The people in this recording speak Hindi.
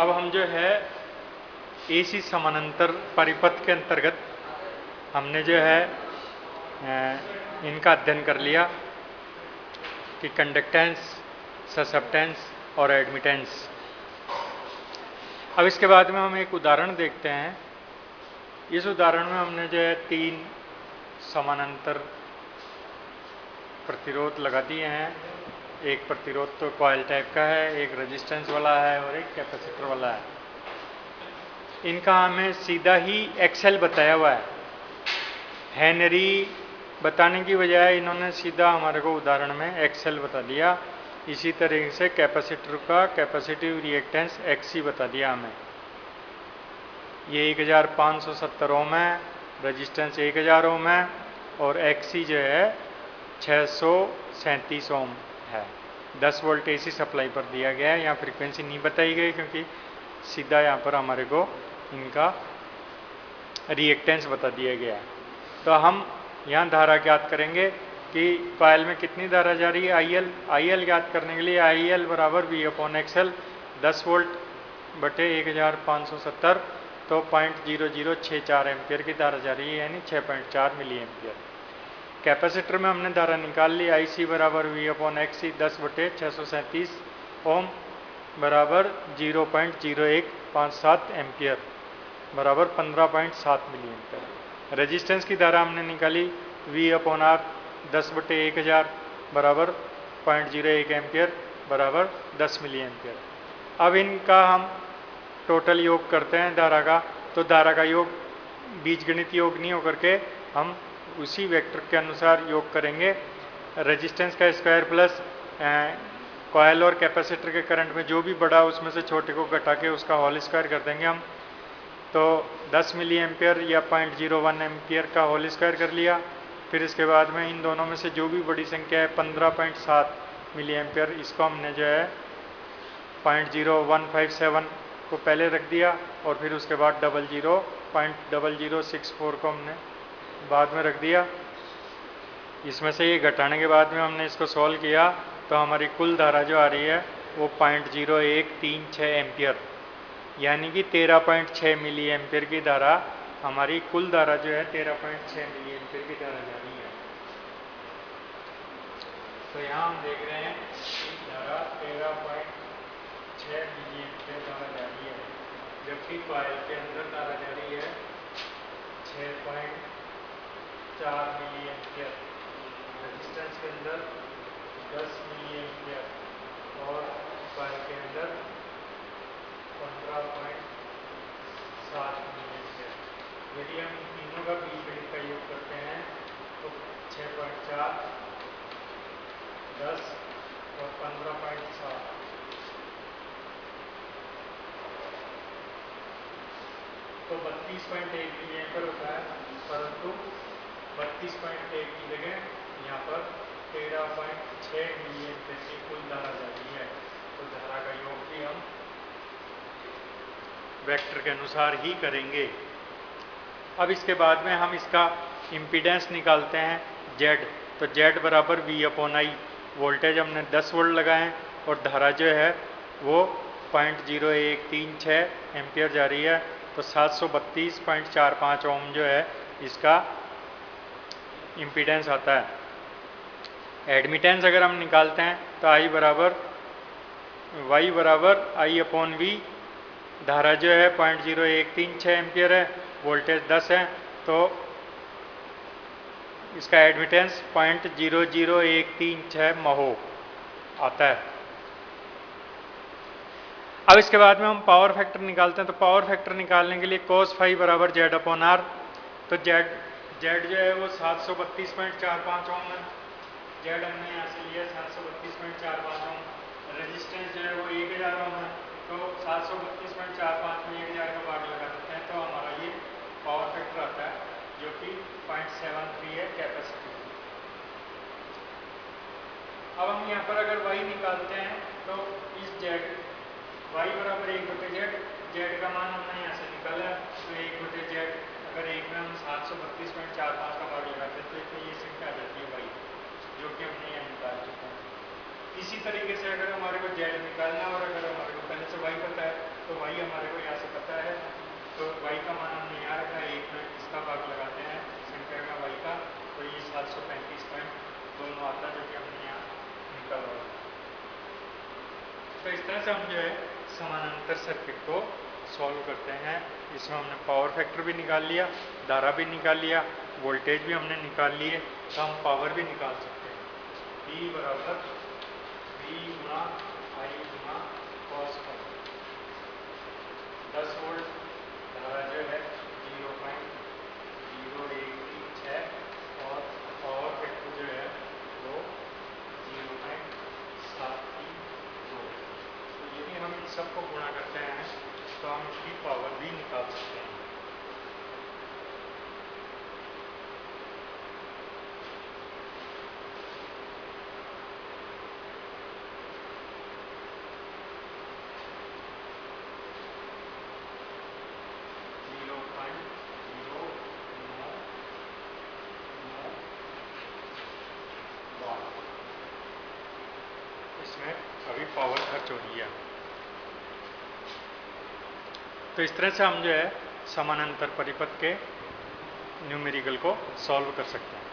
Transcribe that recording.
अब हम जो है एसी समानांतर परिपथ के अंतर्गत हमने जो है इनका अध्ययन कर लिया कि कंडक्टेंस, ससेप्टेंस और एडमिटेंस। अब इसके बाद में हम एक उदाहरण देखते हैं। इस उदाहरण में हमने जो है 3 समानांतर प्रतिरोध लगा दिए हैं। एक प्रतिरोध तो कॉइल टाइप का है, एक रेजिस्टेंस वाला है और एक कैपेसिटर वाला है। इनका हमें सीधा ही एक्सेल बताया हुआ है। हेनरी बताने की बजाय इन्होंने सीधा हमारे को उदाहरण में एक्सेल बता दिया। इसी तरह से कैपेसिटर का कैपेसिटिव रिएक्टेंस एक्सी बता दिया हमें। ये 1570 ओम है, रेजिस्टेंस 1000 ओम है और एक्सी जो है 637 ओम है। 10 वोल्ट एसी सप्लाई पर दिया गया है। यहाँ फ्रीक्वेंसी नहीं बताई गई क्योंकि सीधा यहाँ पर हमारे को इनका रिएक्टेंस बता दिया गया है। तो हम यहाँ धारा ज्ञात करेंगे कि कॉइल में कितनी धारा जा रही है, IL ज्ञात करने के लिए IL बराबर V/XL 10 वोल्ट बटे 1570 तो 0.0064 एम्पियर की धारा जा रही है, यानी 6.4 मिली एम्पियर। कैपेसिटर में हमने धारा निकाल ली, IC बराबर V/XC 10 बटे 637 ओम बराबर 0.0157 एम्पियर बराबर 15.7 मिली एम्पियर। रेजिस्टेंस की धारा हमने निकाली V/R 10 बटे 1000 बराबर 0.01 एम्पियर बराबर 10 मिली एम्पियर। अब इनका हम टोटल योग करते हैं धारा का, तो धारा का योग बीजगणित योग नहीं होकर के हम उसी वेक्टर के अनुसार योग करेंगे। रेजिस्टेंस का स्क्वायर प्लस कॉइल और कैपेसिटर के करंट में जो भी बड़ा उसमें से छोटे को घटा के उसका होल स्क्वायर कर देंगे हम। तो 10 मिली एम्पियर या 0.01 एम्पियर का होल स्क्वायर कर लिया। फिर इसके बाद में इन दोनों में से जो भी बड़ी संख्या है 15.7 मिली एम्पियर, इसको हमने जो है 0.0157 को पहले रख दिया और फिर उसके बाद 00.0064 को हमने बाद में रख दिया। इसमें से ये घटाने के बाद में हमने इसको सॉल्व किया तो हमारी कुल धारा जो आ रही है वो 0.0136 एम्पियर यानी कि 13.6 मिली एम्पियर की धारा, हमारी कुल धारा जो है 13.6 मिली एम्पियर की धारा जा रही है। तो यहाँ हम देख रहे हैं कि धारा 13.6 मिली एम्पियर धारा जा रही है, जबकि कॉइल के अंदर धारा जा रही है 6.4 मिली एम्पियर, रेजिस्टेंस के अंदर 10 मिली एम्पियर और कॉइल के अंदर 15.7 मिली एम्पियर। यदि हम इन तीनों का बीजगणित का योग करते हैं तो 6.4, 10 और 15.7 तो 32.1 मिली एम्पियर होता है, परंतु 32.1 की जगह यहाँ पर 13.6 मिली एम्पियर की कुल धारा जा रही है। तो धारा का योग भी हम वेक्टर के अनुसार ही करेंगे। अब इसके बाद में हम इसका इम्पीडेंस निकालते हैं Z। तो Z बराबर V/I, वोल्टेज हमने 10 वोल्ट लगाए और धारा जो है वो 0.0136 एम्पियर जा रही है। तो 732.45 ओम जो है इसका इम्पीडेंस आता है। एडमिटेंस अगर हम निकालते हैं तो Y बराबर I/V, धारा जो है 0.0136 एम्पियर है, वोल्टेज 10 है, तो इसका एडमिटेंस 0.00136 महो आता है। अब इसके बाद में हम पावर फैक्टर निकालते हैं। तो पावर फैक्टर निकालने के लिए cos phi बराबर Z/R। तो Z जो है वो 732.45 ओम है। Z हमने यहाँ से लिया 732.45 ओम। रेजिस्टेंस जो है वो 1000 ओम है। तो 732.45 में 1000 का भाग लगा देते हैं तो हमारा ये पावर फैक्टर आता है जो कि 0.73 है कैपेसिटी। अब हम यहाँ पर अगर Y निकालते हैं तो इस Z Y बराबर 1/Z, Z का मान हमने यहाँ से निकाला तो 1/Z, अगर एक में हम 732.45 का भाग लगाते हैं तो ये संख्या आ जाती है Y, जो कि हमने यहाँ निकाल चुके हैं। इसी तरीके से अगर हमारे को Z निकालना और अगर हमारे को पहले से Y पता है तो तो y हमारे को यहाँ से पता है, तो y का मान हमने यहाँ रखा है, 1 में इसका भाग लगाते हैं संख्या का y का, तो ये 735 पॉइंट दोनों आता है, जो कि हमने यहाँ निकाला हुआ है। तो इस तरह से हम जो है समानांतर सर्किट को सॉल्व करते हैं। इसमें हमने पावर फैक्टर भी निकाल लिया, धारा भी निकाल लिया, वोल्टेज भी हमने निकाल लिए, तो हम पावर भी निकाल सकते हैं। V बराबर V गुणा I गुणा cos 10 वोल्ट धारा जो है 0.016 है और पावर फैक्टर जो है वो 0.732। तो यदि हम इन सबको गुणा करते हैं तो हम इसकी पावर भी निकाल सकते हैं। इसमें अभी पावर खर्च हो रही है। तो इस तरह से हम जो है समानांतर परिपथ के न्यूमेरिकल को सॉल्व कर सकते हैं।